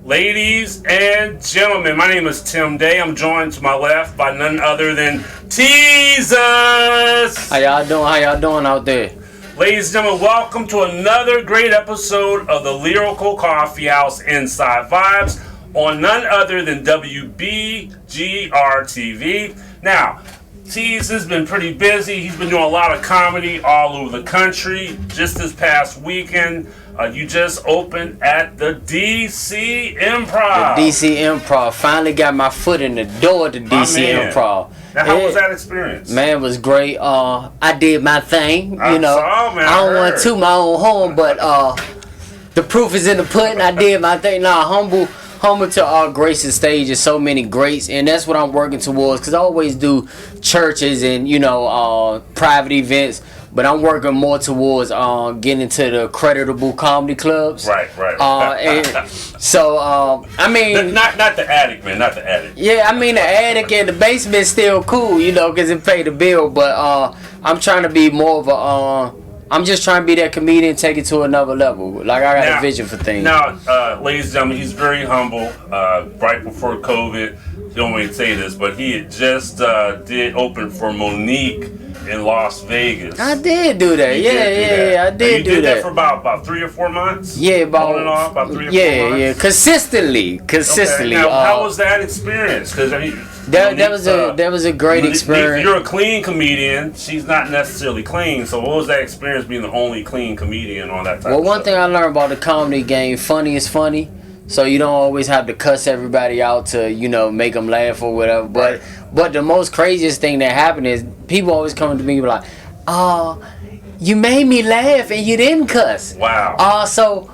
Ladies and gentlemen, my name is Tim Day. I'm joined to my left by none other than TEEZUS. How y'all doing? How y'all doing out there? Ladies and gentlemen, welcome to another great episode of the Lyrical Coffeehouse Inside Vibes on none other than WBGR TV. Now, TEEZUS has been pretty busy. He's been doing a lot of comedy all over the country. Just this past weekend, you just opened at the DC Improv. The DC Improv. Finally got my foot in the door at the DC Improv. Now, how was that experience? Man, it was great. I did my thing. I don't want to toot my own horn, but the proof is in the pudding. I did my thing. Humble to our gracious stage is so many greats, and that's what I'm working towards, because I always do churches and private events, but I'm working more towards getting into the creditable comedy clubs. Right. And so I mean, not the attic, man, not the attic. Yeah, I mean the attic and the basement still cool, because it pay the bill, but I'm trying to be more of a I'm just trying to be that comedian, take it to another level. Like, I got a vision for things. Now, ladies and gentlemen, he's very humble. Right before COVID, he don't want me to say this, but he had just did open for Monique in Las Vegas. I did do that. I did do that. You did that for about 3 or 4 months? Yeah, about 3 or 4 months? Yeah, consistently. Okay. Now, how was that experience? Because that was a great experience. You're a clean comedian. She's not necessarily clean. So what was that experience being the only clean comedian on that type of one thing I learned about the comedy game, funny is funny. So you don't always have to cuss everybody out to, make them laugh or whatever. But the most craziest thing that happened is people always come to me like, "Oh, you made me laugh and you didn't cuss." Wow. So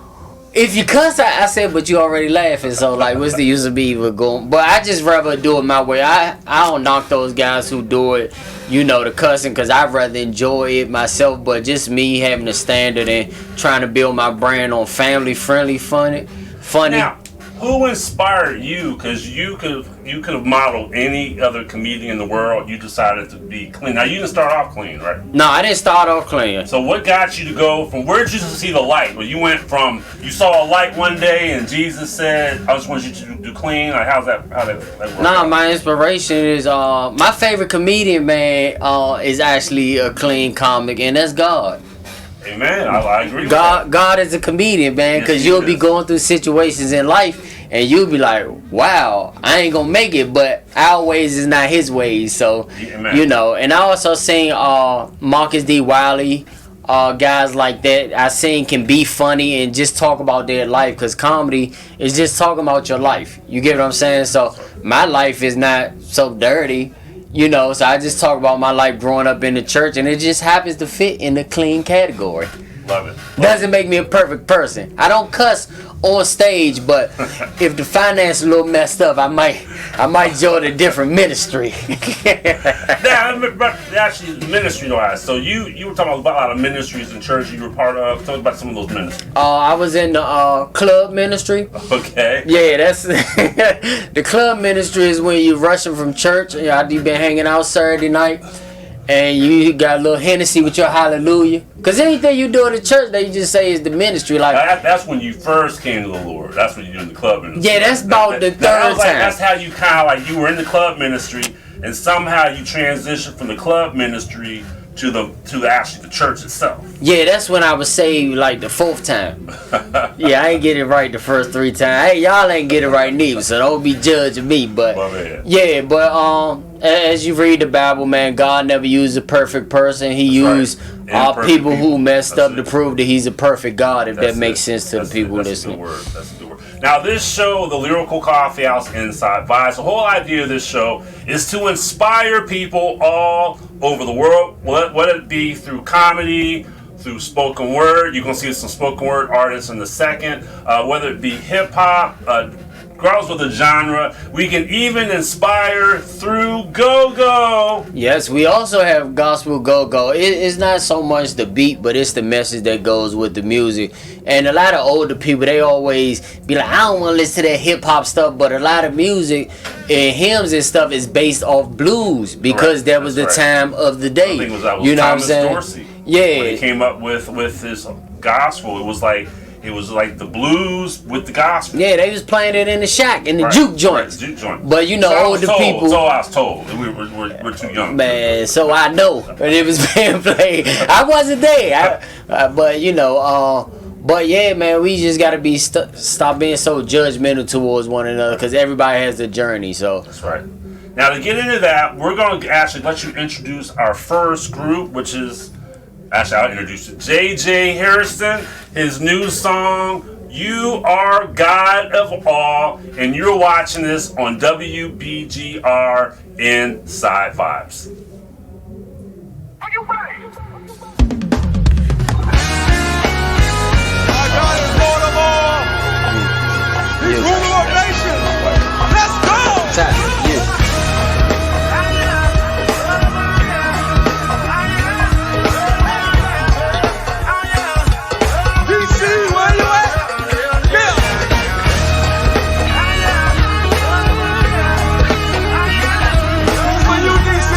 if you cuss, I said, but you already laughing, so like, what's the use of me even going? But I just rather do it my way. I don't knock those guys who do it, the cussing, because I'd rather enjoy it myself. But just me having a standard and trying to build my brand on family friendly, funny. Now, who inspired you? Because you could have modeled any other comedian in the world. You decided to be clean. Now, you didn't start off clean, right? No, I didn't start off clean. So what got you to go from, where did you see the light? Well, you went from, you saw a light one day and Jesus said, I just want you to do clean. Like, how that work? Nah, my inspiration is, my favorite comedian, man, is actually a clean comic, and that's God. Amen. I agree with that. God is a comedian, man, because you'll be going through situations in life and you'll be like, wow, I ain't gonna make it, but our ways is not his ways. So, and I also seen Marcus D. Wiley, guys like that I seen can be funny and just talk about their life, because comedy is just talking about your life. You get what I'm saying? So my life is not so dirty. So I just talk about my life growing up in the church, and it just happens to fit in the clean category. Love it. Doesn't make me a perfect person. I don't cuss on stage, but if the finance a little messed up, I might join a different ministry. Actually, ministry-wise, so you were talking about a lot of ministries in church you were part of. Tell me about some of those ministries. I was in the club ministry. Okay. Yeah, that's the club ministry is when you're rushing from church. You've been hanging out Saturday night, and you got a little Hennessy with your hallelujah. Because anything you do at the church, they just say is the ministry. Like that's when you first came to the Lord. That's when you do in the club ministry. Yeah, that's about the third time. That's how you kind of like, you were in the club ministry, and somehow you transitioned from the club ministry to actually the church itself. Yeah, that's when I was saved like the 4th time. Yeah, I ain't get it right the first 3 times. Hey, y'all ain't get it right neither, so don't be judging me. But yeah, but as you read the Bible, man, God never used a perfect person. He used people who messed up to prove that he's a perfect God, if that makes sense to the people listening. That's a good word. Now, this show, the Lyrical Coffeehouse Inside Vibes, the whole idea of this show is to inspire people all over the world, whether it be through comedy, through spoken word. You're going to see some spoken word artists in a second, whether it be hip-hop, regardless of the genre. We can even inspire through go-go. Yes, we also have gospel go-go. It's not so much the beat, but it's the message that goes with the music. And a lot of older people, they always be like, I don't want to listen to that hip-hop stuff, but a lot of music and hymns and stuff is based off blues, because that was the time of the day. I think it was you know Thomas what I'm saying? Dorsey. Yeah. When he came up with his gospel, it was like, It was like the blues with the gospel. Yeah, they was playing it in the shack, in the juke joints. Juke joint. But you know, so older people. So I was told. We're too young. Man, so I know that it was being played. I wasn't there. But you know, but yeah, man, we just gotta be stop being so judgmental towards one another, because everybody has a journey. So that's right. Now to get into that, we're gonna actually let you introduce our first group, which is actually I'll introduce it. JJ Harrison, his new song, "You Are God of All," and you're watching this on WBGR Inside Vibes. Are you ready? God is Lord of all. He's ruler of nations. Let's go. DC, where you at? Yeah. This is for you, DC.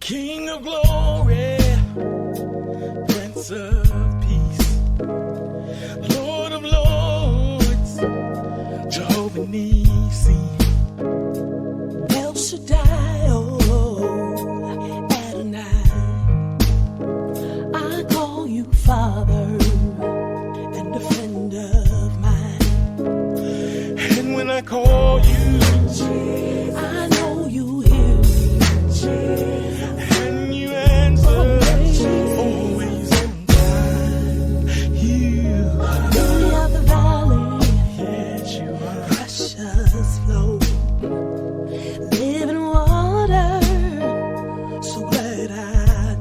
King of glory, Prince of peace, Lord of lords, Jehovah Nissi, El Shaddai, oh, Adonai. I call you Father and a friend of mine. And when I call you, I know you hear me. And you answer always on time. You lily of the valley, yes you are. Precious flow, living water. So glad I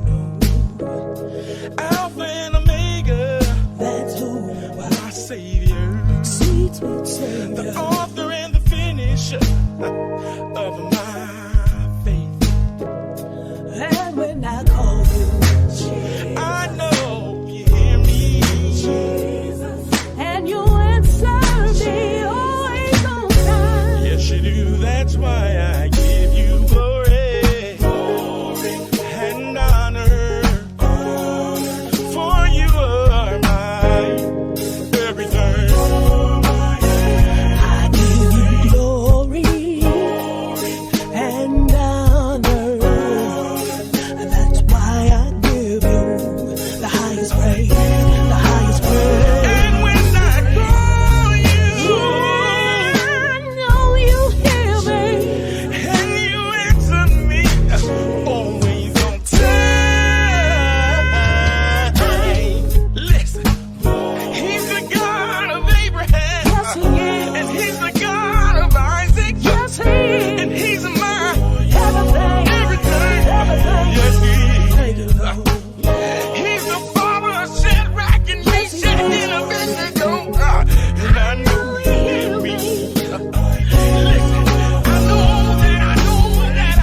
know Alpha and Omega. That's who my Savior, sweet Savior, the author and the finisher of my faith. And when I call you, I know you hear me, Jesus, and you answer me always on time. Yes, you do. That's why I give you glory, and honor, for you are my everything. I give you glory and honor. That's why I give you the highest praise, the highest praise. And when I call you, I know you hear me, and you answer me always on time. Listen, he's the God of Abraham, yes, he is. And he's the God of Isaac, yes, he is. And he's my everything, everything. Yes, he is. Thank you, Lord. He's the father of Shadrach and Meshach and Abednego. And I know he hear me. Listen, I know that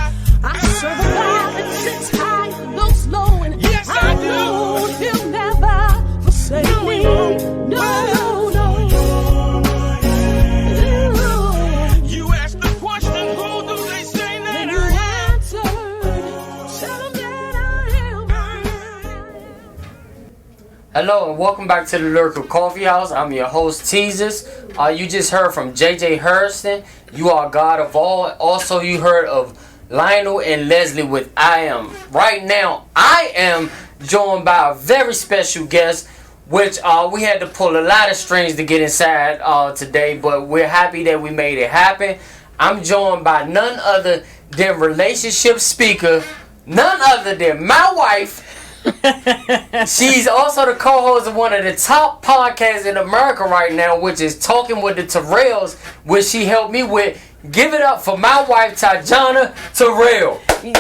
I serve a God that sits high and looks low, and yes, I know he'll never forsake me. No, no. You asked the question, who do they say that I am? You answered, tell them that I am. Hello and welcome back to the Lyrical Coffee House. I'm your host TEEZUS. You just heard from JJ Hurston, You Are God of All. Also you heard of Lionel and Leslie with I Am. Right now I am joined by a very special guest, which we had to pull a lot of strings to get inside today, but we're happy that we made it happen. I'm joined by none other than relationship speaker, none other than my wife. She's also the co-host of one of the top podcasts in America right now, which is Talking with the Terrells, which she helped me with. Give it up for my wife, Tajana Terrell. Yay!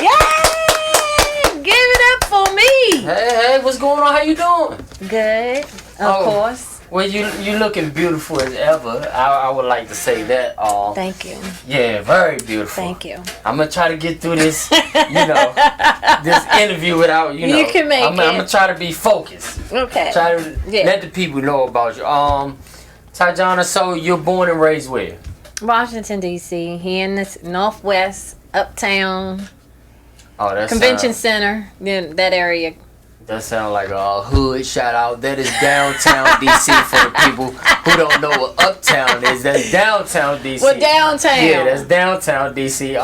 Give it up for me. Hey, what's going on? How you doing? Good, of course. Well, you looking beautiful as ever. I would like to say that. Thank you. Yeah, very beautiful. Thank you. I'm gonna try to get through this, this interview without, You can make I'm gonna try to be focused. Okay. Try to let the people know about you. Tajana, so you're born and raised where? Washington, D.C. Here in the Northwest, Uptown, Oh, that's Convention Center, that area. That sounds like a hood shout out. That is downtown DC for the people who don't know what uptown is. That's downtown DC. Well, downtown. Yeah, that's downtown DC.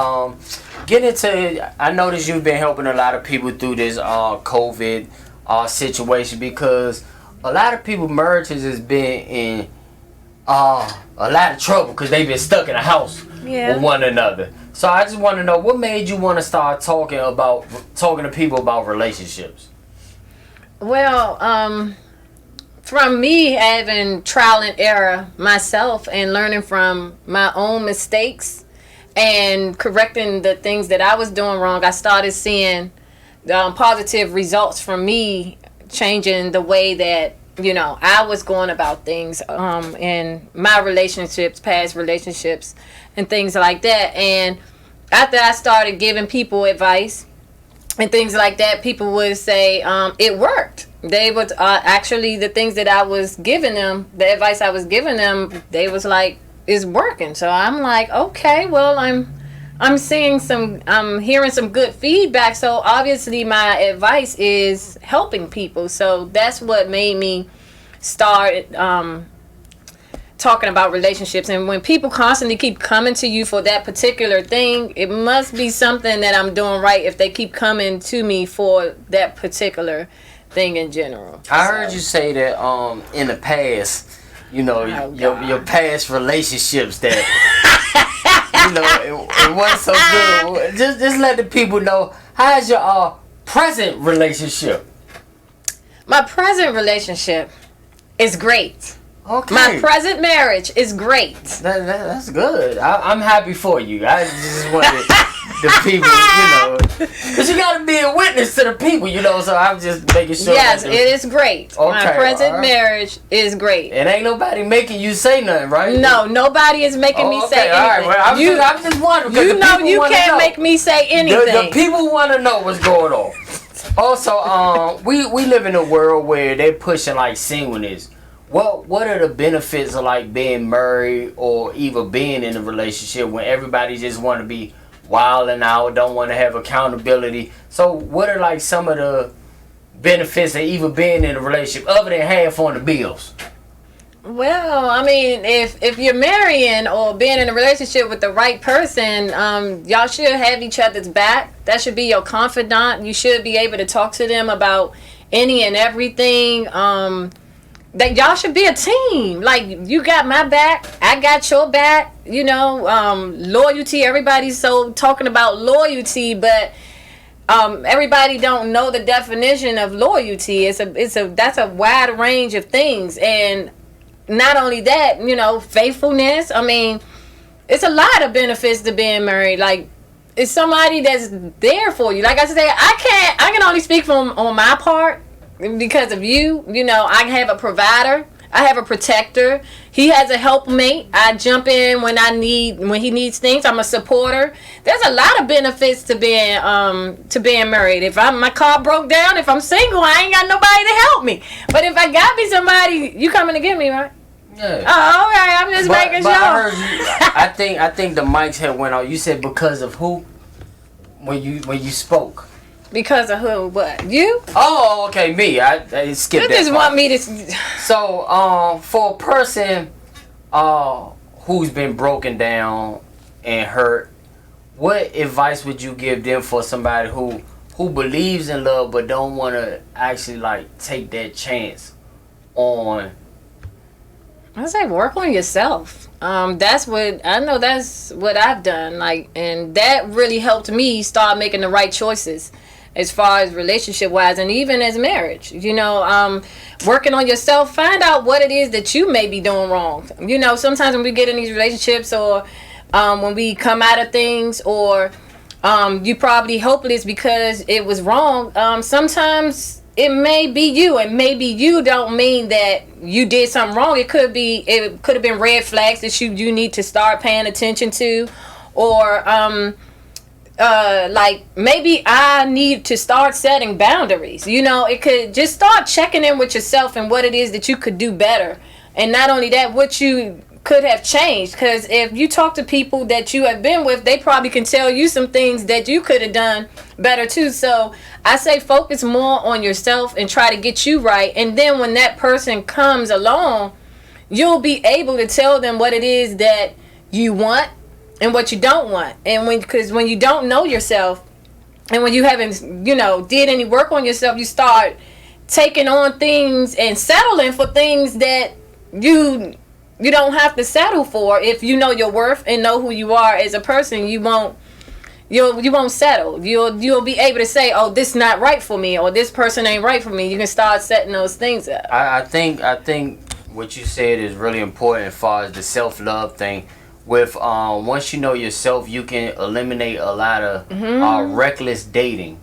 Get into. I noticed you've been helping a lot of people through this COVID situation, because a lot of people marriages has been in a lot of trouble because they've been stuck in a house with one another. So I just want to know, what made you want to start talking to people about relationships? Well, from me having trial and error myself and learning from my own mistakes and correcting the things that I was doing wrong, I started seeing positive results from me changing the way that, I was going about things in my relationships, past relationships, and things like that. And after I started giving people advice and things like that, people would say it worked. They would actually, the things that I was giving them, the advice I was giving them, they was like, it's working. So I'm like, okay, well, I'm I'm hearing some good feedback. So obviously my advice is helping people. So that's what made me start talking about relationships. And when people constantly keep coming to you for that particular thing, it must be something that I'm doing right if they keep coming to me for that particular thing in general. I heard you say that in the past, you know, your past relationships that you know it wasn't so good. Just let the people know, how's your present relationship? My present relationship is great. Okay. My present marriage is great. That's good. I'm happy for you. I just wanted the people, you know, because you got to be a witness to the people, you know, so I'm just making sure. Yes, it is great. Okay, my present marriage is great. And ain't nobody making you say nothing, right? No, nobody is making me say anything. All right, well, I'm just wondering. You know you can't make me say anything. The people want to know what's going on. Also, we live in a world where they're pushing like singleness. What are the benefits of like being married or even being in a relationship when everybody just want to be wild and out, don't want to have accountability? So what are like some of the benefits of even being in a relationship other than half on the bills? Well, I mean, if you're marrying or being in a relationship with the right person, y'all should have each other's back. That should be your confidant. You should be able to talk to them about any and everything. That y'all should be a team. Like, you got my back, I got your back. You know, loyalty. Everybody's so talking about loyalty, but everybody don't know the definition of loyalty. That's a wide range of things, and not only that, you know, faithfulness. I mean, it's a lot of benefits to being married. Like, it's somebody that's there for you. Like I said, I can only speak from on my part. Because of you, you know, I have a provider, I have a protector. He has a helpmate. I jump in when he needs things. I'm a supporter. There's a lot of benefits to being married. If my car broke down, if I'm single, I ain't got nobody to help me. But if I got me somebody, you coming to get me, right? Yeah. Oh, all right. I'm just making sure. I heard you. I think the mics had went out. You said because of who? When you spoke. Because of who? What? You? Oh, okay, me. I skipped you that just part. Want me to... So, for a person who's been broken down and hurt, what advice would you give them for somebody who believes in love but don't want to actually, like, take that chance on... I say work on yourself. That's what I've done. Like, and that really helped me start making the right choices as far as relationship wise and even as marriage. You know, working on yourself, find out what it is that you may be doing wrong. You know, sometimes when we get in these relationships or when we come out of things or you probably hopeless because it was wrong. Sometimes it may be you, and maybe you don't mean that you did something wrong. It could have been red flags that you need to start paying attention to, or like maybe I need to start setting boundaries. You know, it could just start checking in with yourself and what it is that you could do better, and not only that, what you could have changed. Because if you talk to people that you have been with, they probably can tell you some things that you could have done better too. So I say focus more on yourself and try to get you right, and then when that person comes along, you'll be able to tell them what it is that you want and what you don't want. And because when you don't know yourself and when you haven't, you know, did any work on yourself, you start taking on things and settling for things that you don't have to settle for. If you know your worth and know who you are as a person, you won't settle. You'll be able to say, oh, this not right for me, or this person ain't right for me. You can start setting those things up. I think what you said is really important as far as the self-love thing. With once you know yourself, you can eliminate a lot of reckless dating.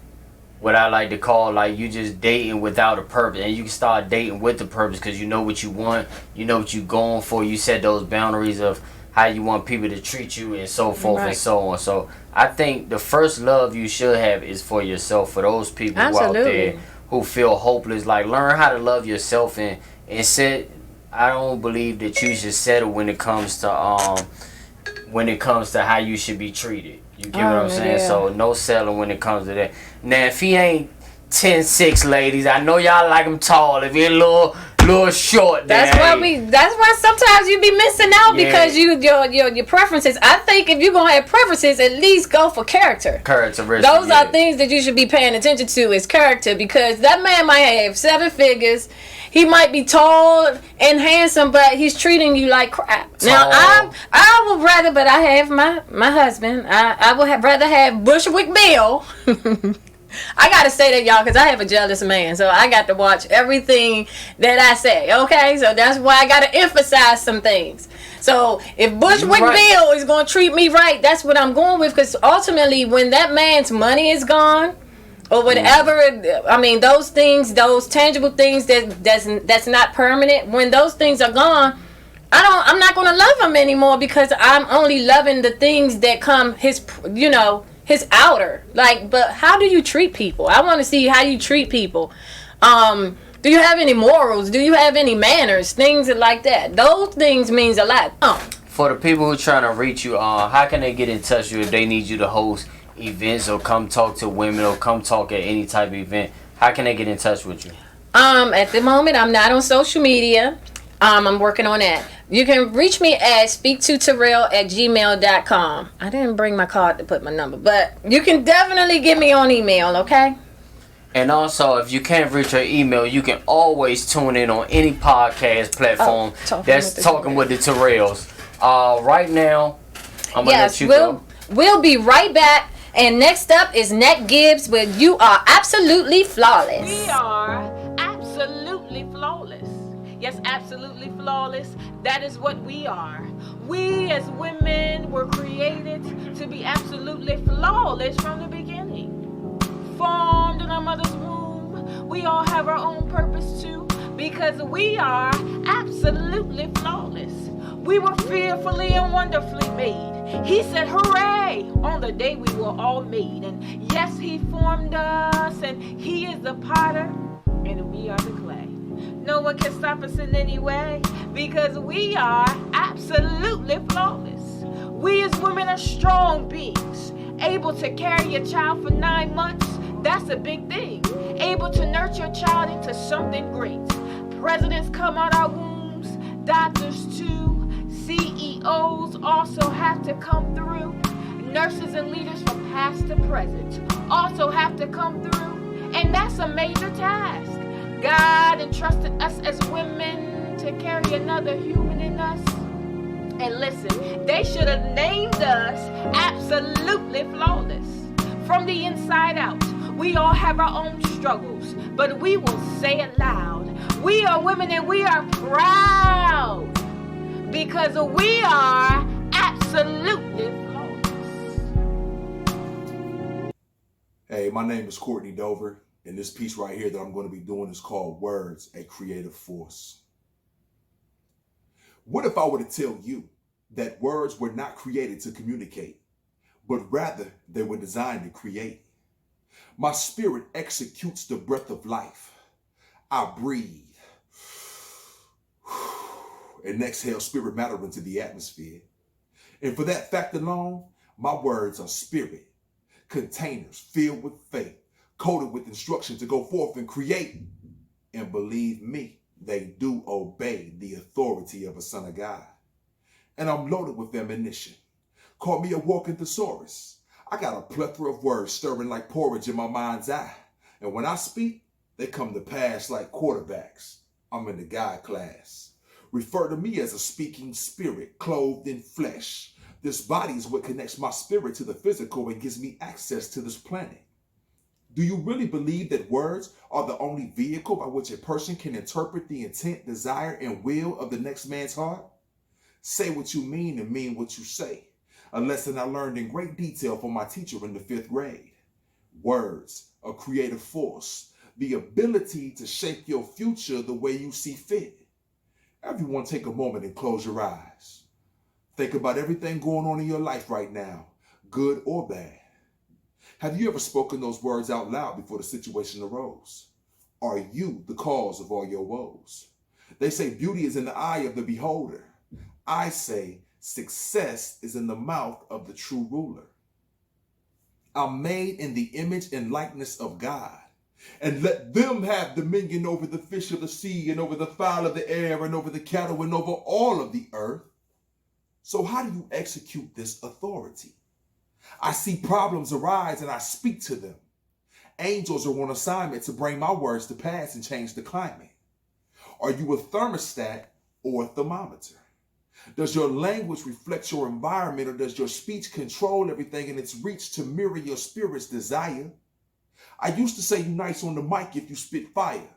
What I like to call, like, you just dating without a purpose, and you can start dating with the purpose because you know what you want, you know what you're going for, you set those boundaries of how you want people to treat you and so forth and so on. So I think the first love you should have is for yourself. For those people who out there who feel hopeless, like, learn how to love yourself and set. I don't believe that you should settle when it comes to when it comes to how you should be treated. You get what I'm saying? Yeah. So no selling when it comes to that. Now, if he ain't 10'6", ladies, I know y'all like him tall. If he a little short, then That's why sometimes you be missing out because your preferences. I think if you're gonna have preferences, at least go for character. Characteristics. Those are things that you should be paying attention to is character, because that man might have 7 figures. He might be tall and handsome, but he's treating you like crap. Tall. Now I would rather, but I have my husband. I would rather have Bushwick Bill. I gotta say that, y'all, because I have a jealous man, so I got to watch everything that I say. Okay, so that's why I gotta emphasize some things. So if Bushwick Bill is gonna treat me right, that's what I'm going with. Because ultimately, when that man's money is gone, or whatever, I mean, those things, those tangible things that's not permanent. When those things are gone, I'm not gonna love him anymore, because I'm only loving the things that come his outer. Like, but how do you treat people? I want to see how you treat people. Do you have any morals? Do you have any manners? Things like that. Those things means a lot. For the people who trying to reach you, how can they get in touch with you if they need you to host events or come talk to women or come talk at any type of event? How can they get in touch with you? At the moment, I'm not on social media. I'm working on that. You can reach me at speaktoterrell@gmail.com. I didn't bring my card to put my number, but you can definitely get me on email, okay? And also, if you can't reach her email, you can always tune in on any podcast platform that's talking with the Terrells. Right now, I'm going to let you go. We'll be right back. And next up is NET GIBBS with You Are Absolutely Flawless. We are absolutely flawless. Yes, absolutely flawless. That is what we are. We as women were created to be absolutely flawless from the beginning. Formed in our mother's womb, we all have our own purpose too, because we are absolutely flawless. We were fearfully and wonderfully made. He said, hooray, on the day we were all made. And yes, he formed us, and he is the potter, and we are the clay. No one can stop us in any way, because we are absolutely flawless. We as women are strong beings, able to carry a child for 9 months. That's a big thing. Able to nurture a child into something great. Presidents come out our wombs, doctors too. CEOs also have to come through. Nurses and leaders from past to present also have to come through. And that's a major task. God entrusted us as women to carry another human in us. And listen, they should have named us absolutely flawless. From the inside out, we all have our own struggles, but we will say it loud. We are women and we are proud, because we are absolutely flawless. Hey, my name is Courtney Dover, and this piece right here that I'm going to be doing is called Words, a Creative Force. What if I were to tell you that words were not created to communicate, but rather they were designed to create? My spirit executes the breath of life. I breathe and exhale spirit matter into the atmosphere. And for that fact alone, my words are spirit containers filled with faith, coated with instruction to go forth and create. And believe me, they do obey the authority of a son of God. And I'm loaded with ammunition. Call me a walking thesaurus. I got a plethora of words stirring like porridge in my mind's eye. And when I speak, they come to pass like quarterbacks. I'm in the God class. Refer to me as a speaking spirit clothed in flesh. This body is what connects my spirit to the physical and gives me access to this planet. Do you really believe that words are the only vehicle by which a person can interpret the intent, desire, and will of the next man's heart? Say what you mean and mean what you say. A lesson I learned in great detail from my teacher in the 5th grade. Words, a creative force, the ability to shape your future the way you see fit. Everyone take a moment and close your eyes. Think about everything going on in your life right now, good or bad. Have you ever spoken those words out loud before the situation arose? Are you the cause of all your woes? They say beauty is in the eye of the beholder. I say Success is in the mouth of the true ruler. I'm made in the image and likeness of God. And let them have dominion over the fish of the sea and over the fowl of the air and over the cattle and over all of the earth. So how do you execute this authority? I see problems arise and I speak to them. Angels are on assignment to bring my words to pass and change the climate. Are you a thermostat or a thermometer? Does your language reflect your environment, or does your speech control everything in its reach to mirror your spirit's desire? I used to say you nice on the mic if you spit fire,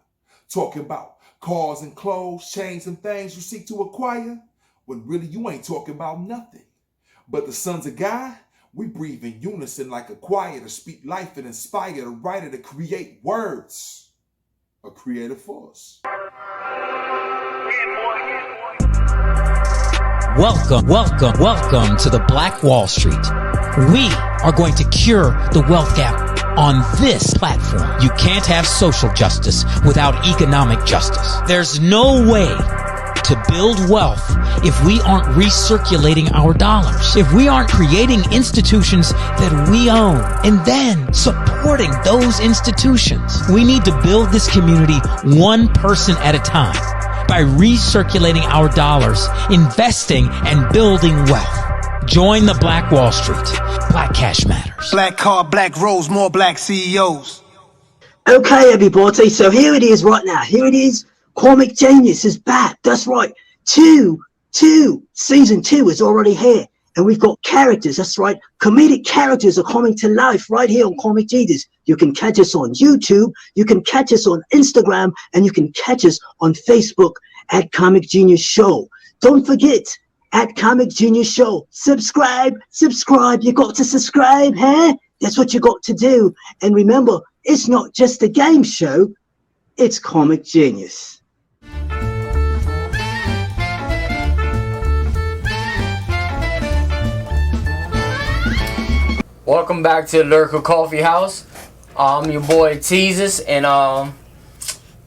talking about cars and clothes, chains and things you seek to acquire, when really you ain't talking about nothing. But the sons of God, we breathe in unison like a choir to speak life and inspire the writer to create words, a creative force. Welcome to the Black Wall Street. We are going to cure the wealth gap on this platform. You can't have social justice without economic justice. There's no way to build wealth if we aren't recirculating our dollars, if we aren't creating institutions that we own and then supporting those institutions. We need to build this community one person at a time by recirculating our dollars, investing and building wealth. Join the Black Wall Street. Black cash matters. Black card, black rose, more black CEOs. Okay, everybody, so here it is right now. Here it is. Comic Genius is back. That's right. Season 2 is already here. And we've got characters. That's right. Comedic characters are coming to life right here on Comic Genius. You can catch us on YouTube. You can catch us on Instagram. And you can catch us on Facebook at Comic Genius Show. Don't forget, at Comic Genius Show, subscribe. You got to subscribe, huh? That's what you got to do. And remember, it's not just a game show. It's Comic Genius. Welcome back to the Lyrical Coffeehouse. I'm your boy TEEZUS, and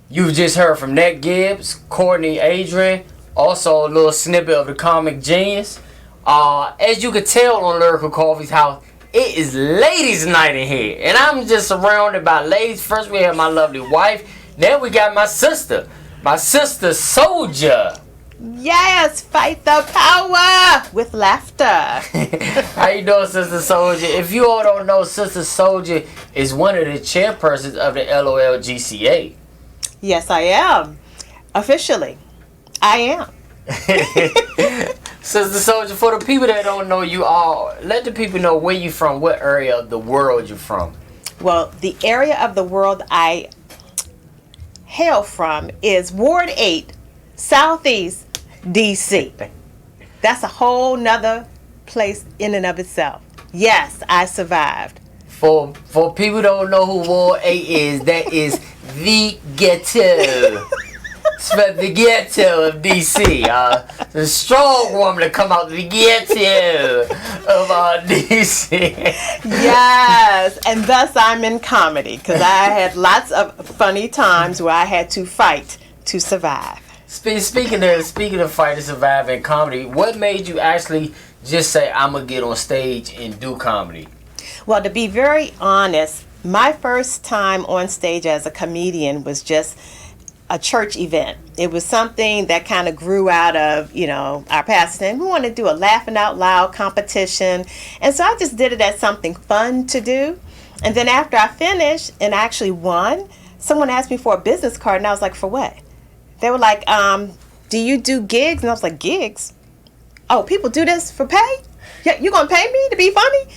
you've just heard from NET GIBBS, COURTNEY ADRIAN, also a little snippet of the Comic Genius. As you can tell on Lyrical Coffeehouse, it is ladies' night in here, and I'm just surrounded by ladies. First we have my lovely wife, then we got my sister, Sistah Soldjah. Yes, fight the power with laughter. How you doing, Sistah Soldjah? If you all don't know, Sistah Soldjah is one of the chairpersons of the LOLGCA. Yes, I am. Officially, I am. Sistah Soldjah, for the people that don't know you all, let the people know where you from, what area of the world you're from. Well, the area of the world I hail from is Ward 8, Southeast DC. That's a whole nother place in and of itself. Yes, I survived. For people who don't know who Ward 8 is, that is the ghetto. The ghetto of DC. The strong woman to come out the ghetto of DC. Yes, and thus I'm in comedy, because I had lots of funny times where I had to fight to survive. Speaking of fight to survive in comedy, what made you actually just say, I'm going to get on stage and do comedy? Well, to be very honest, my first time on stage as a comedian was just a church event. It was something that kind of grew out of, our pastor saying, we want to do a laughing out loud competition. And so I just did it as something fun to do. And then after I finished and I actually won, someone asked me for a business card, and I was like, for what? They were like, do you do gigs? And I was like, gigs? Oh, people do this for pay? Yeah, you gonna pay me to be funny?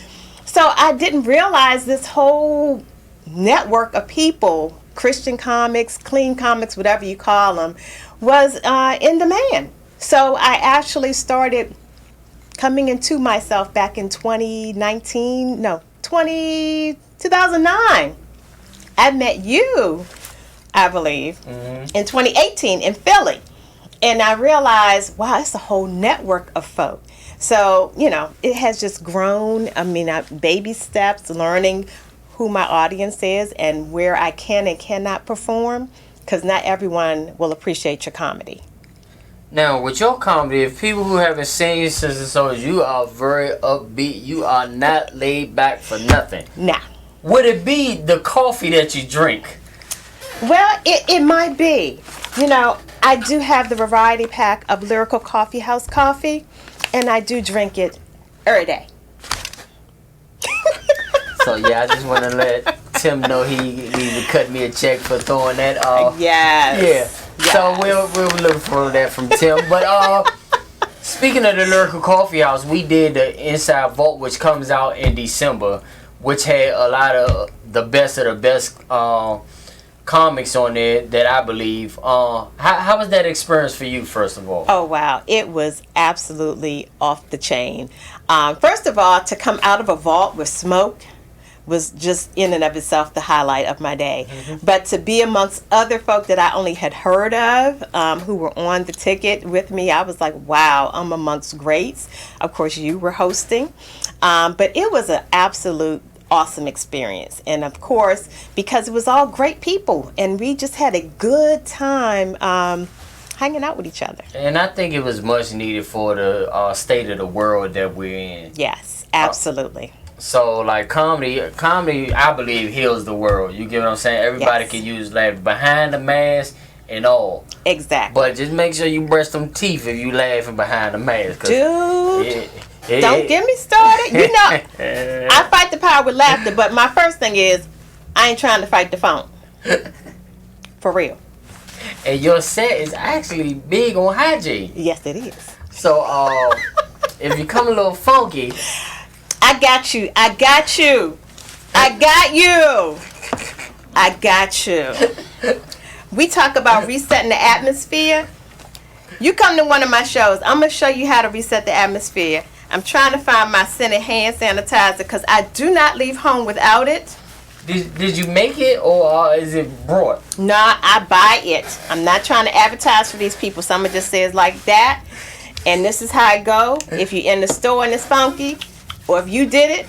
So I didn't realize this whole network of people, Christian comics, clean comics, whatever you call them, was in demand. So I actually started coming into myself back in 2009. I met you, I believe, in 2018 in Philly. And I realized, wow, it's a whole network of folk. So, it has just grown. I mean, baby steps, learning who my audience is and where I can and cannot perform, because not everyone will appreciate your comedy. Now, with your comedy, if people who haven't seen you, Sistah Soldjah, you are very upbeat. You are not laid back for nothing. Nah. Would it be the coffee that you drink? Well, it might be. You know, I do have the variety pack of Lyrical Coffeehouse coffee, and I do drink it every day. So yeah, I just want to let Tim know he would cut me a check for throwing that. Yes. Yeah. Yes. So we'll look for that from Tim. But speaking of the Lyrical Coffeehouse, we did the Inside Vault, which comes out in December, which had a lot of the best comics on there that I believe. How was that experience for you, first of all? Oh, wow. It was absolutely off the chain. First of all, to come out of a vault with smoke was just in and of itself the highlight of my day. But to be amongst other folk that I only had heard of, who were on the ticket with me, I was like, wow, I'm amongst greats. Of course, you were hosting. But it was an absolute awesome experience. And of course, because it was all great people and we just had a good time hanging out with each other. And I think it was much needed for the state of the world that we're in. Yes, absolutely. So like comedy, I believe heals the world. You get what I'm saying? Everybody can use laugh behind the mask and all. Exactly. But just make sure you brush them teeth if you laughing behind the mask. Dude, don't get me started. You know, I fight the power with laughter, but my first thing is I ain't trying to fight the phone. For real. And your set is actually big on hygiene. Yes, it is. So if you come a little funky, I got you. I got you. I got you. I got you. We talk about resetting the atmosphere. You come to one of my shows, I'm going to show you how to reset the atmosphere. I'm trying to find my scented hand sanitizer because I do not leave home without it. Did you make it or is it brought? No, I buy it. I'm not trying to advertise for these people. Someone just says like that. And this is how it go. If you're in the store and it's funky, or if you did it,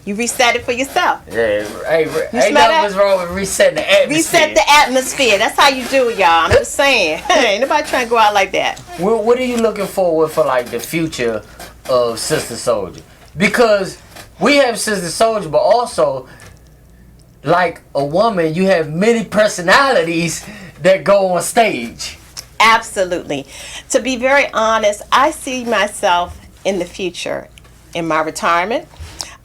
you reset it for yourself. Yeah, ain't nothing wrong with resetting the atmosphere. Reset the atmosphere. That's how you do it, y'all. I'm just saying. Ain't nobody trying to go out like that. What are you looking forward for, like, the future of Sistah Soldjah? Because we have Sistah Soldjah, but also, like a woman, you have many personalities that go on stage. Absolutely. To be very honest, I see myself in the future, in my retirement,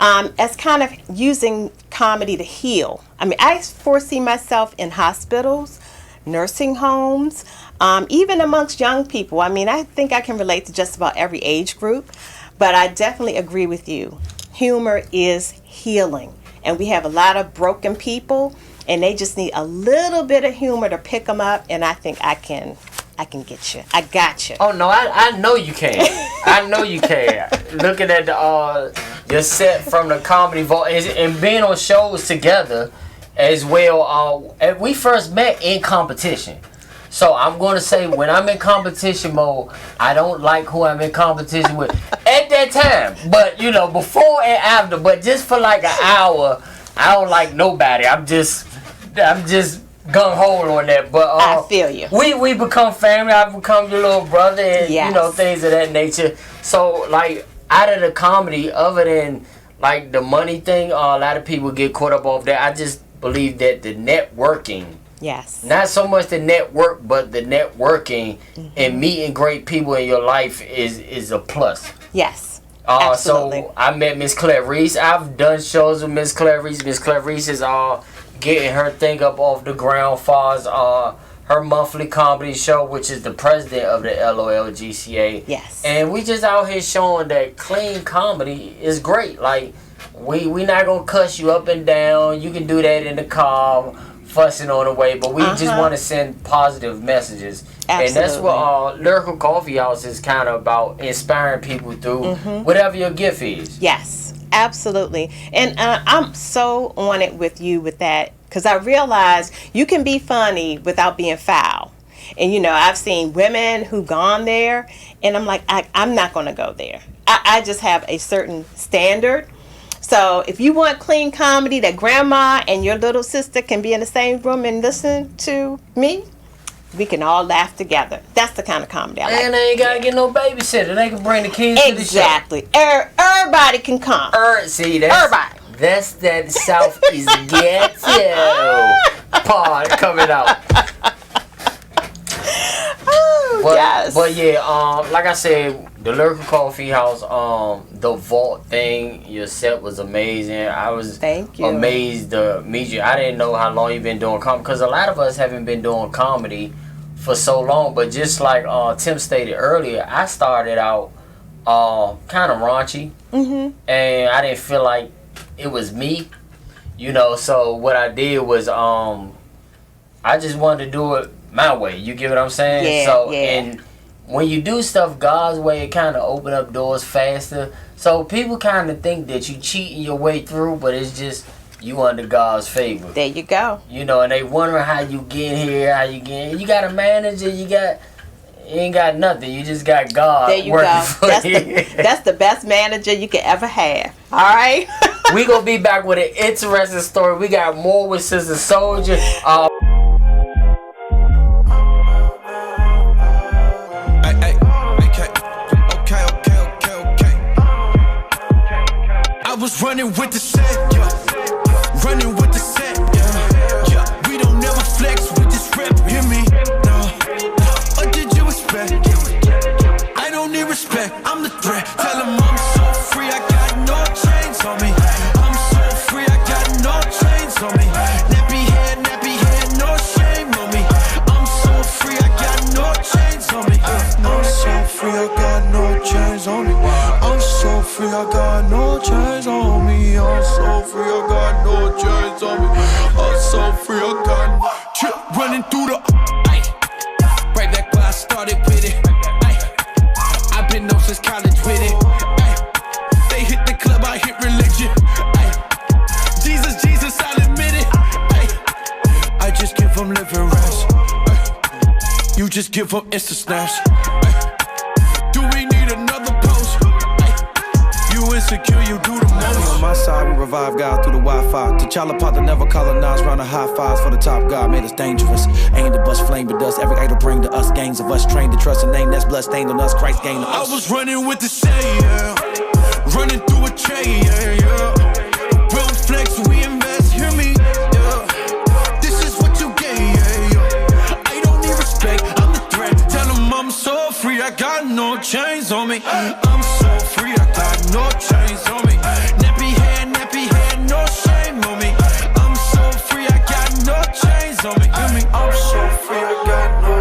as kind of using comedy to heal. I mean, I foresee myself in hospitals, nursing homes, even amongst young people. I mean, I think I can relate to just about every age group, but I definitely agree with you. Humor is healing, and we have a lot of broken people, and they just need a little bit of humor to pick them up, and I think I can get you. I got you. Oh no, I know you can. I know you can. Looking at your set from the Comedy Vault and being on shows together as well. We first met in competition. So I'm going to say when I'm in competition mode, I don't like who I'm in competition with at that time. But you know, before and after. But just for like an hour, I don't like nobody. I'm just gung ho on that. But I feel you. We become family. I become your little brother, and you know, things of that nature. So like out of the comedy, other than like the money thing, a lot of people get caught up off that. I just believe that the networking. Yes. Not so much the network, but the networking and meeting great people in your life is a plus. Yes. Absolutely. So I met Miss Clarice. I've done shows with Miss Clarice. Miss Clarice is getting her thing up off the ground as her monthly comedy show, which is the president of the LOLGCA. Yes. And we just out here showing that clean comedy is great. Like we not gonna cuss you up and down. You can do that in the car, fussing on the way, but we just want to send positive messages. Absolutely. And that's what Lyrical Coffeehouse is kind of about, inspiring people through whatever your gift is. Yes, absolutely. And I'm so on it with you with that, because I realize you can be funny without being foul. And you know, I've seen women who've gone there, and I'm like, I'm not going to go there. I just have a certain standard. So if you want clean comedy that grandma and your little sister can be in the same room and listen to me, we can all laugh together. That's the kind of comedy I like. And they ain't gotta get no babysitter. They can bring the kids to the show. Exactly. Everybody can come. See, that's, Everybody. That's that Southeast ghetto part coming out. But, yes. But yeah, like I said, the Lyrical Coffee House, the vault thing, your set was amazing. I was amazed to meet you. I didn't know how long you've been doing comedy, because a lot of us haven't been doing comedy for so long. But just like Tim stated earlier, I started out kind of raunchy, and I didn't feel like it was me, you know. So what I did was I just wanted to do it my way. You get what I'm saying? Yeah, so yeah. And when you do stuff God's way, it kind of open up doors faster. So people kind of think that you cheating your way through, but it's just you under God's favor. There you go. You know, and they wondering how you get here, how you get. You got a manager, you ain't got nothing. You just got God. There you working go. For That's the best manager you could ever have. All right. We gonna be back with an interesting story. We got more with Sistah Soldjah. I was running with the set, yeah. Running with the set, yeah. Yeah. We don't never flex, we just rep. Hear me? No. What did you expect? I don't need respect, I'm the threat. Tell them I'm so free, I got no chains on me. I'm so free, I got no chains on me. Nappy head, no shame on me. I'm so free, I got no chains on me. I'm so free, I got no chains on me. I'm so free, I got no chains on me. I'm so free, I got no chains on me. I'm so free, I got no chip running through the right back where I started with it. I've been up since college with it. They hit the club, I hit religion. Jesus, I'll admit it. I just give them living rest. You just give them Insta snaps. Do we need another post? You insecure, you do the most. On my side, we revive God through the Wi-Fi. T'Challa pot that never colonized, round the high fives for the top God made us dangerous. Ain't to bust flame but dust, every idol bring to us gangs of us trained to trust a name that's blood stained on us, Christ gained on us. I was running with the say, yeah. Running through a chain, yeah. Real flex, we invest, hear me, yeah. This is what you get, yeah. I don't need respect, I'm the threat. Tell them I'm so free, I got no chains on me. I'm so free, I got no chains on me. Nappy head, no shame on me. I'm so free, I got no chains on me. I'm so free, I got no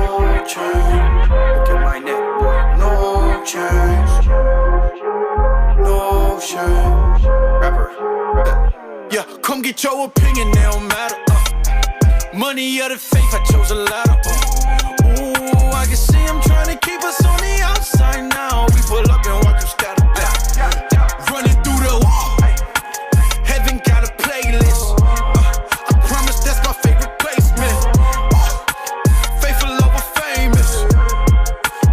chains. Look at my neck, boy, no chains. No chains. Rapper. Yeah, come get your opinion, they don't matter. Money or the faith, I chose a ladder. Ooh, I can see him trying to keep us on the outside now. We pull up and watch them scatter. Running through the wall. Heaven got a playlist. I promise that's my favorite place, man. Faithful over famous.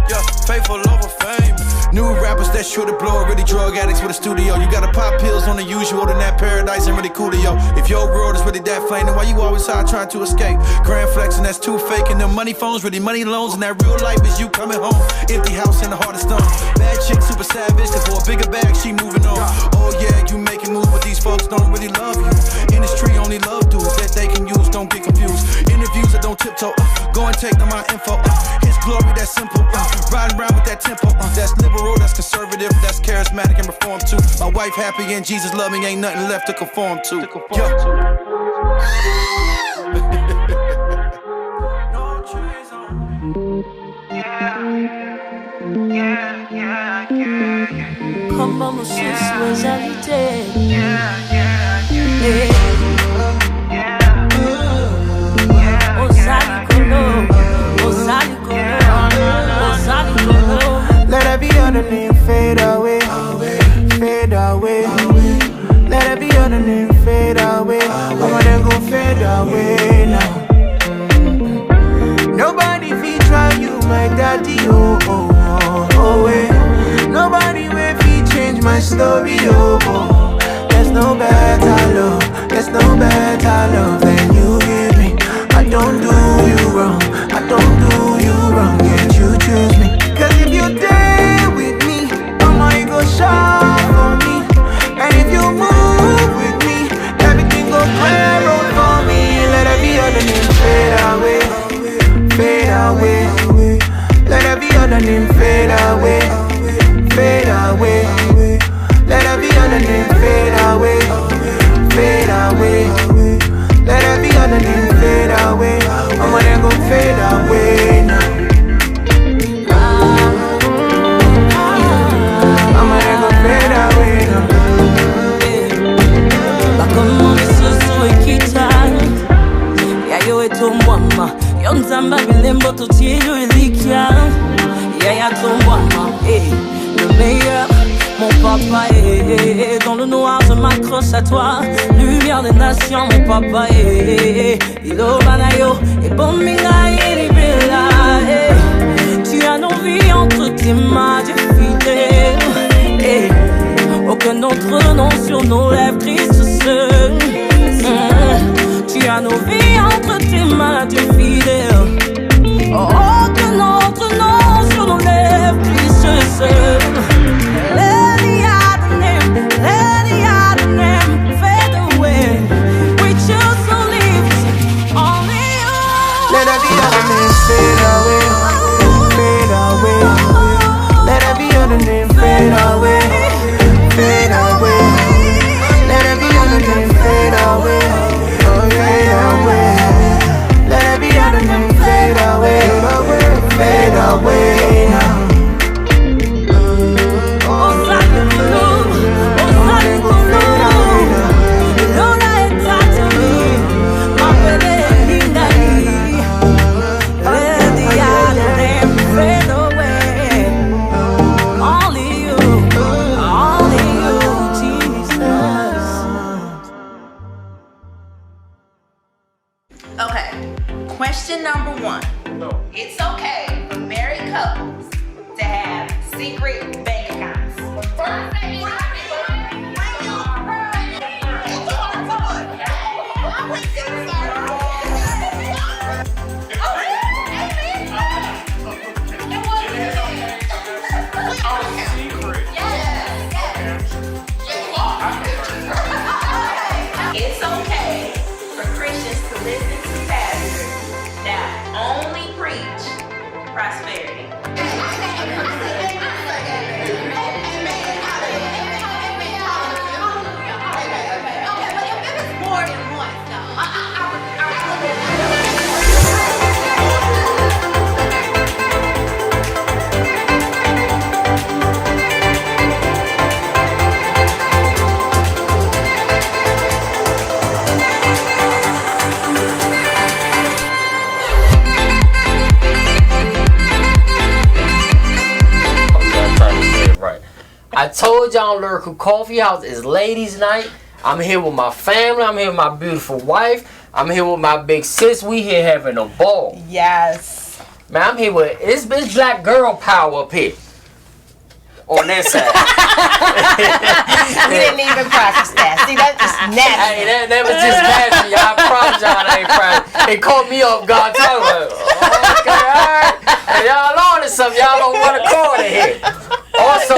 Yeah, faithful over famous. New rappers that sure to blow, really drug addicts with a studio. You gotta pop pills on the usual, then that paradise ain't really cool to yo. If your world is really that flame, then why you always high trying to escape? Grand flex and that's too fake, and them money phones really money loans, and that real life is you coming home. Empty house and the heart of stone. Bad chick, super savage, cause for a bigger bag, she moving on. Oh yeah, you making moves, but these folks don't really love you. Industry only love dudes that they can use, don't get confused. Interviews that don't tiptoe, go and take them my info. His glory, that's simple. Riding around with that tempo, that's liberal, that's conservative, that's charismatic and reformed too. My wife happy and Jesus love me, ain't nothing left to conform to. Comment mon sensualité. Let every other name fade away, fade away. Let every other name fade away. I'm gonna go fade away now. Nobody fit try you, my daddy, oh, oh, oh, oh, eh. Nobody will fit change my story, oh, oh. There's no better love, there's no better love than you give me. I don't do you wrong, I don't do mama. Yonzamba bilembo totielo elikia. Yaya tombwana, le meilleur. Mon papa dans le noir je m'accroche à toi. Lumière des nations, mon papa Ilo banayo, et bon mina tu as nos vies entre tes mains, Dieu fidèle. Aucun autre nom sur nos lèvres, Christ seul. Tu as nos vies entre tes mains, Dieu fidèle. Aucun autre nom sur nos lèvres, Christ seul. Fade away, fade away. Let every other name fade away, fade away. Let every other name fade away, fade away. Let every other name fade away, fade away now. Question number 1. It's okay for married couples to have secret bank accounts. It's okay for Christians to listen to pastors that only preach prosperity. More than once, I told y'all Lyrical Coffee House is ladies' night. I'm here with my family. I'm here with my beautiful wife. I'm here with my big sis. We here having a ball. Yes. Man, I'm here with it's black girl power up here. On that side. We didn't even practice that. See, that's just natural. Hey, that was just natural. Y'all, I promise y'all that ain't practice. It caught me off guard too. Like, okay, alright. Hey, y'all on to something. Y'all don't want to call it here. Also,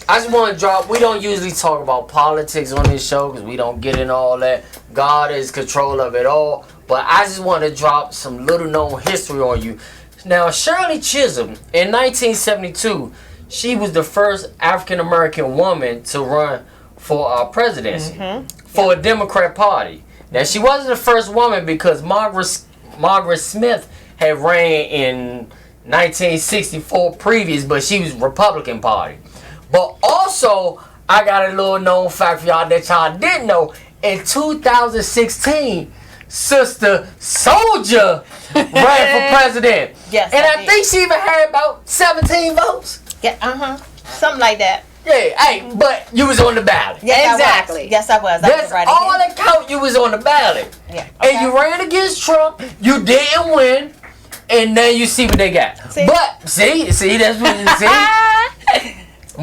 I just want to drop, we don't usually talk about politics on this show because we don't get in all that. God is control of it all. But I just want to drop some little known history on you. Now, Shirley Chisholm, in 1972, she was the first African American woman to run for presidency for a Democrat Party. Now, she wasn't the first woman because Margaret Smith had ran in 1964 previous, but she was Republican Party. But also, I got a little known fact for y'all that y'all didn't know. In 2016, Sistah Soldjah ran for president. Yes, and I think she even had about 17 votes. Yeah, something like that. Yeah, hey, but you was on the ballot. Yes, exactly. Yes, I was. That's all that count. You was on the ballot. Yeah. And you ran against Trump. You didn't win. And now you see what they got. See? But see, that's what you see.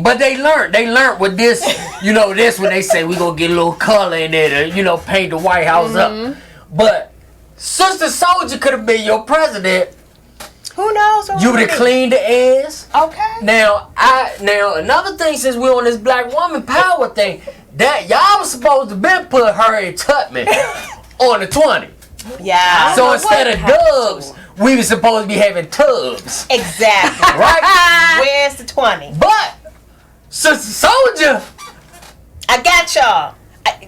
But they learned with this, this when they say we gonna get a little color in there to, paint the White House up. But Sistah Soldjah could have been your president. Who knows? You would have cleaned the ass. Okay. Now another thing, since we're on this black woman power thing, that y'all was supposed to been put Harriet Tubman on the 20. Yeah. So instead of dubs, we were supposed to be having tubs. Exactly. Right? Where's the 20? But Sistah Soldjah, I got y'all.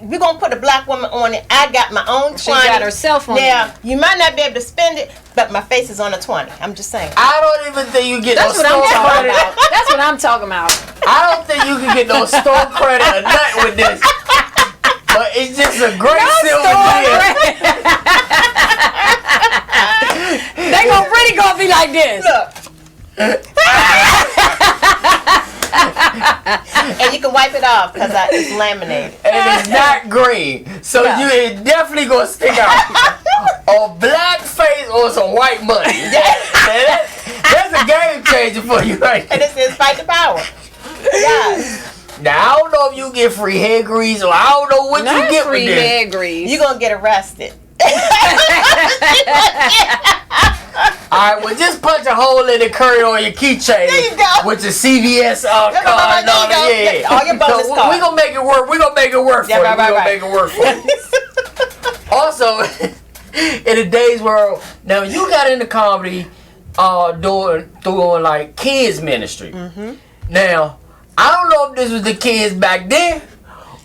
We're going to put a black woman on it. I got my own 20. She got herself on now, it. you might not be able to spend it, but my face is on a 20. I'm just saying. I don't even think you get That's no what I'm store talking credit. about. That's what I'm talking about. I don't think you can get no store credit or nothing with this. But it's just a great silver deal. me like this. Look. And you can wipe it off because it's laminated. And it's not green. So it definitely gonna stick out. A black face or some white money. That's a game changer for you, right? And it says fight the power. Yes. Now I don't know if you get free hair grease or I don't know what you get free with this. hair grease. You're gonna get arrested. Alright, well just punch a hole in the curtain on your keychain with your CVS card and all that. Yeah. All your bonus So cards. we gonna make it work. We gonna make it work for you. We gonna make it work for you. Also, in the days where now you got into comedy doing like kids ministry. Mm-hmm. Now, I don't know if this was the kids back then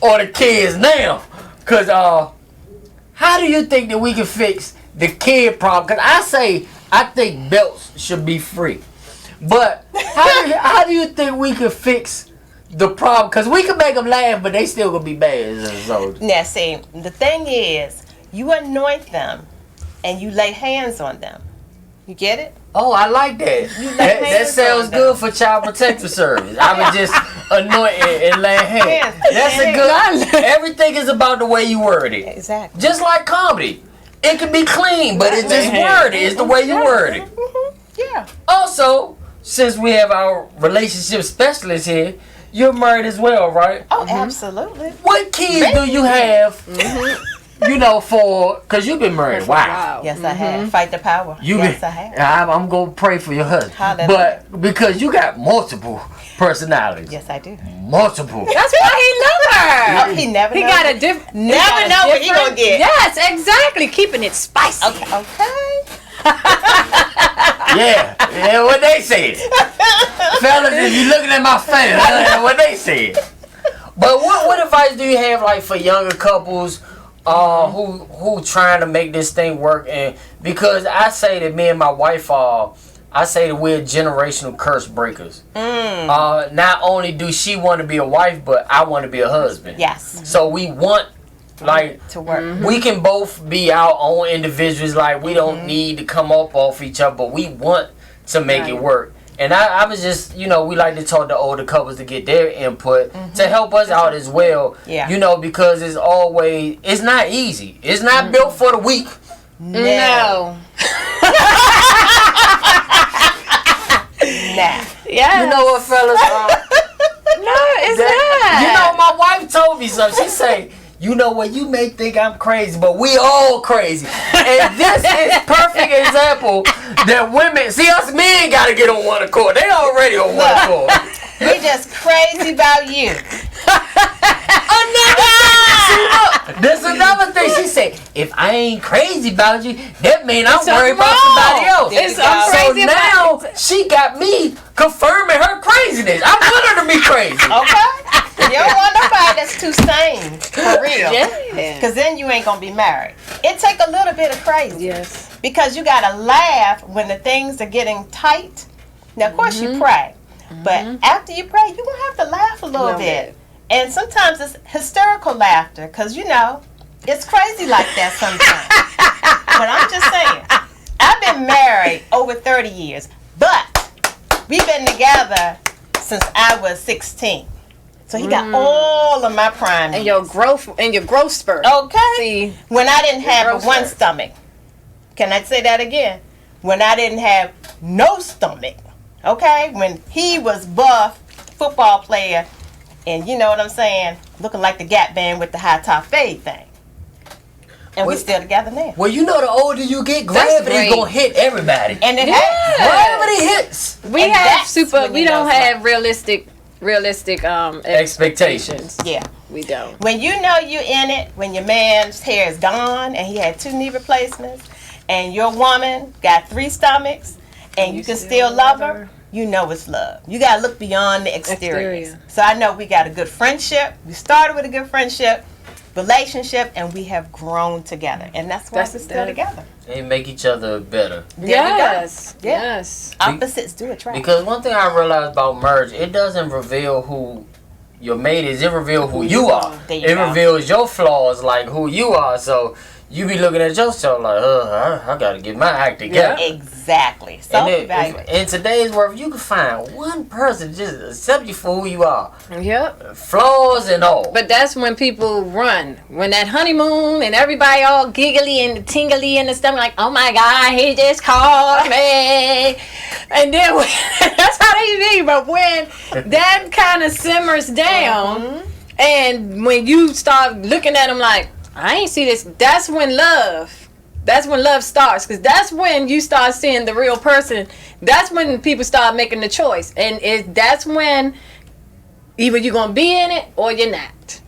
or the kids now. Cause how do you think that we can fix the kid problem? Cause I think belts should be free. But how do you think we can fix the problem? Cause we can make them laugh, but they still gonna be bad. So. Now see, the thing is, you anoint them and you lay hands on them. You get it? Oh, I like that. That sounds good for Child Protective Service. I would just anoint and lay hands. That's a good. Everything is about the way you word it. Exactly. Just like comedy, it can be clean, but it's just worded. It's the way you word it. Yeah. Also, since we have our relationship specialist here, you're married as well, right? Oh, absolutely. What kids do you have? You know, cause you've been married. Wow. Yes, I have. Fight the power. Yes, I have. I'm gonna pray for your husband. Hallelujah. But because you got multiple personalities. Yes, I do. Multiple. That's why he love her. Oh, he never He knows. got a different. Never know what he gonna get. Yes, exactly. Keeping it spicy. Okay. Yeah, what they said. Fellas, if you looking at my face, what they said. But what advice do you have like for younger couples who trying to make this thing work? And because I say that me and my wife I say that we're generational curse breakers. Not only do she want to be a wife, but I want to be a husband. Yes. So we want to work. We can both be our own individuals. Like we don't need to come up off each other, but we want to make it work. And I was just, we like to talk to older couples to get their input to help us out as well. Yeah. Because it's not easy. It's not built for the weak. No. Nah. Yeah. You know what, fellas? No, it's not. My wife told me something. She say, you may think I'm crazy, but we all crazy. And this is perfect example that women, see us men gotta get on one accord. They already on one accord. We just crazy about you. There's another thing. She said, if I ain't crazy about you, that means I'm worried about somebody else. So now she got me confirming her craziness. I want her to be crazy. Okay? You don't want nobody that's too sane. For real. Because then you ain't going to be married. It take a little bit of crazy. Yes. Because you got to laugh when the things are getting tight. Now, of course, you pray. But after you pray, you're going to have to laugh a little bit. And sometimes it's hysterical laughter because, it's crazy like that sometimes. But I'm just saying, I've been married over 30 years, but we've been together since I was 16. So he got all of my prime And years. your growth spurt. Okay. See, when I didn't have growth one spurt. stomach. Can I say that again? When I didn't have no stomach. Okay? When he was buff, football player, and you know what I'm saying? Looking like the Gap band with the high top fade thing. And we're still together now. Well, the older you get, gravity's gonna hit everybody. And it Gravity hits. We don't have realistic expectations. Yeah. We don't. When you know you're in it, when your man's hair is gone and he had 2 knee replacements, and your woman got 3 stomachs, and you can still love her, you know it's love. You got to look beyond the exterior. So I know we got a good friendship. We started with a good friendship, relationship, and we have grown together. And that's why we're still together. They make each other better. Yes. Yeah. Yes. Opposites do attract. Because one thing I realized about marriage, it doesn't reveal who your mate is. It reveals who you are. It reveals your flaws, like who you are. So, you be looking at yourself like, I gotta get my act together. Yeah, exactly. Self-evaluate. In today's world, you can find one person just accept you for who you are. Yep. Flaws and all. But that's when people run. When that honeymoon and everybody all giggly and tingly and stuff, like, oh my God, he just called me. And then that's how they be. But when that kind of simmers down, and when you start looking at them like, I ain't see this, that's when love starts. Because that's when you start seeing the real person. That's when people start making the choice. And that's when either you're going to be in it or you're not.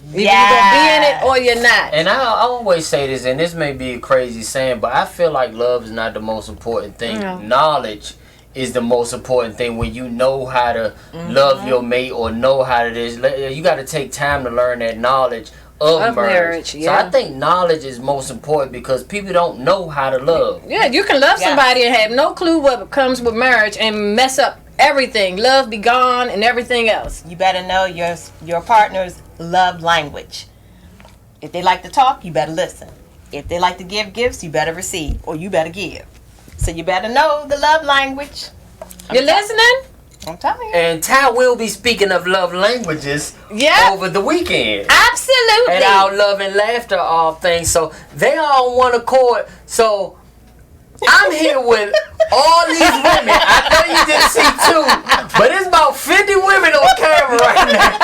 Either you're going to be in it or you're not. And I always say this, and this may be a crazy saying, but I feel like love is not the most important thing. Knowledge is the most important thing. When you know how to love your mate or know how to this, you got to take time to learn that knowledge of marriage. So I think knowledge is most important because people don't know how to love. Yeah, you can love somebody and have no clue what comes with marriage and mess up everything. Love be gone and everything else. You better know your partner's love language. If they like to talk, you better listen. If they like to give gifts, you better receive, or you better give. So you better know the love language. You listening? I'm telling you. And Ty will be speaking of love languages over the weekend. Absolutely. And our love and laughter all things. So they are on one accord. So I'm here with all these women. I know you didn't see two, but it's about 50 women on camera right now.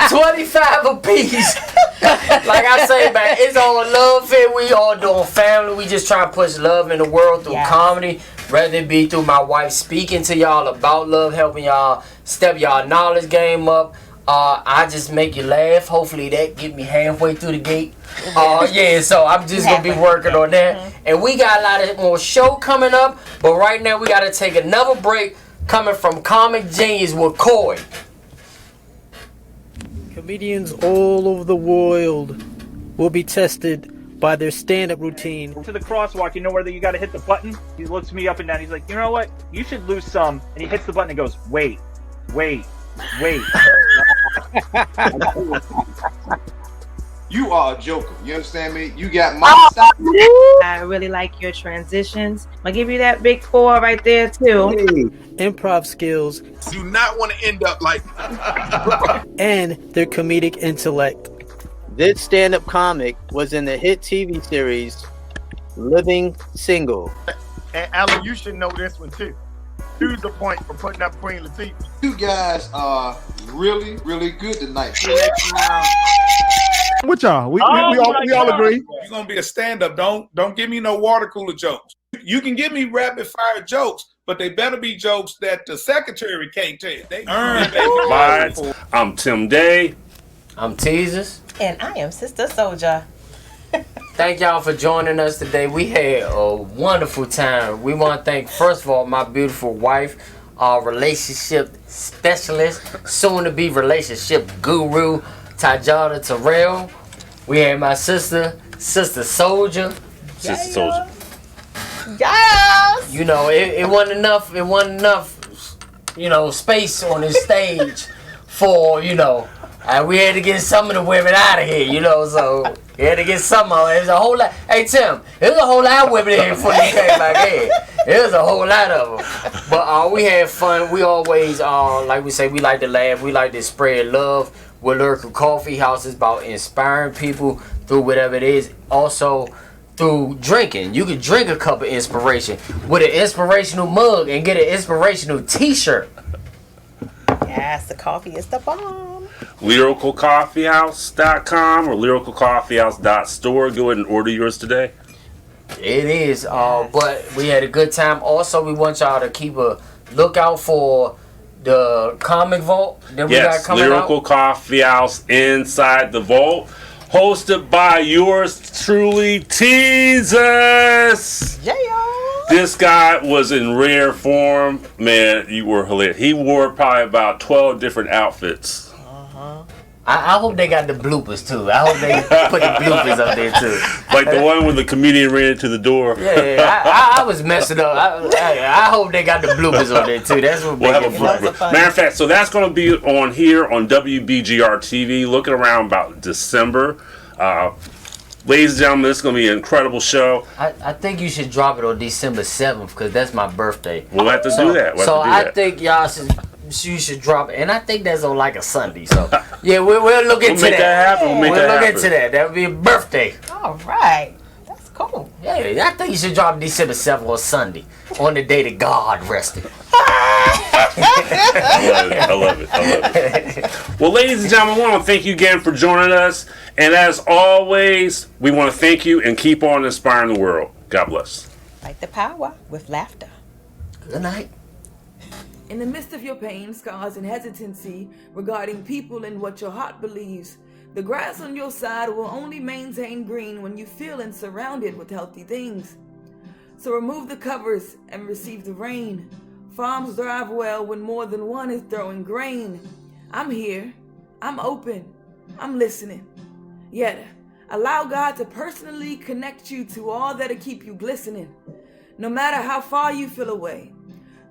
25 apiece. Like I say, man, it's all love fit. We all doing family. We just try to push love in the world through comedy. Whether it be through my wife speaking to y'all about love, helping y'all step y'all knowledge game up. I just make you laugh. Hopefully that get me halfway through the gate. So I'm just going to be working on that. And we got a lot of more show coming up. But right now we got to take another break coming from Comic Genius with Coy. Comedians all over the world will be tested by their stand-up routine. To the crosswalk, you know where you got to hit the button? He looks me up and down. He's like, you know what? You should lose some. And he hits the button and goes, wait. You are a joker. You understand me? You got my style. I really like your transitions. I'll give you that big 4 right there too. Improv skills. Do not want to end up like and their comedic intellect. This stand-up comic was in the hit TV series Living Single. And Alan, you should know this one too. Choose the point for putting up Queen Latifah. You guys are really, really good tonight. What y'all? We all agree. You're gonna be a stand-up. Don't give me no water cooler jokes. You can give me rapid fire jokes, but they better be jokes that the secretary can't tell. They earn. I'm Tim Day. I'm TEEZUS. And I am Sistah Soldjah. Thank y'all for joining us today. We had a wonderful time. We want to thank, first of all, my beautiful wife, our relationship specialist, soon to be relationship guru, Tajada Terrell. We had my sister, Sistah Soldjah. Sistah Soldjah. Yes. You know, it wasn't enough. It wasn't enough. You know, space on this stage for we had to get some of the women out of here. So we had to get some of them. There's a whole lot. Hey Tim, there's a whole lot of women here before you came back here. There's a whole lot of them. But we had fun. We always like we say, we like to laugh. We like to spread love. With Lyrical Coffeehouse is about inspiring people through whatever it is. Also through drinking. You can drink a cup of inspiration with an inspirational mug and get an inspirational t-shirt. Yes, the coffee is the bomb. LyricalCoffeehouse.com or LyricalCoffeehouse.store. Go ahead and order yours today. It is. But we had a good time. Also, we want y'all to keep a lookout for the comic vault that we got coming Lyrical out. Coffeehouse Inside the Vault, hosted by yours truly, TEEZUS. Yeah. This guy was in rare form. Man, you were hilarious. He wore probably about 12 different outfits. I hope they got the bloopers too. I hope they put the bloopers up there too. Like the one when the comedian ran into the door. Yeah, I was messing up. I hope they got the bloopers on there too. That's what we'll have a blooper. Matter of fact, so that's going to be on here on WBGR TV. Looking around about December. Ladies and gentlemen, this is going to be an incredible show. I think you should drop it on December 7th because that's my birthday. We'll have to do that. I think y'all you should drop it. And I think that's on like a Sunday. So, yeah, we'll look into that. Make that happen. We'll look into that. That would be a birthday. All right. That's cool. Yeah, I think you should drop December 7th on Sunday on the day that God rested. I love it. Well, ladies and gentlemen, I want to thank you again for joining us. And as always, we want to thank you and keep on inspiring the world. God bless. Fight the power with laughter. Good night. In the midst of your pain, scars, and hesitancy regarding people and what your heart believes, the grass on your side will only maintain green when you feel and surrounded with healthy things. So remove the covers and receive the rain. Farms thrive well when more than one is throwing grain. I'm here. I'm open. I'm listening. Yet, allow God to personally connect you to all that'll keep you glistening. No matter how far you feel away,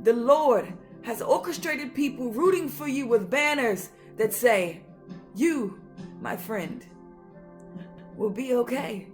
the Lord has orchestrated people rooting for you with banners that say, "You, my friend, will be okay."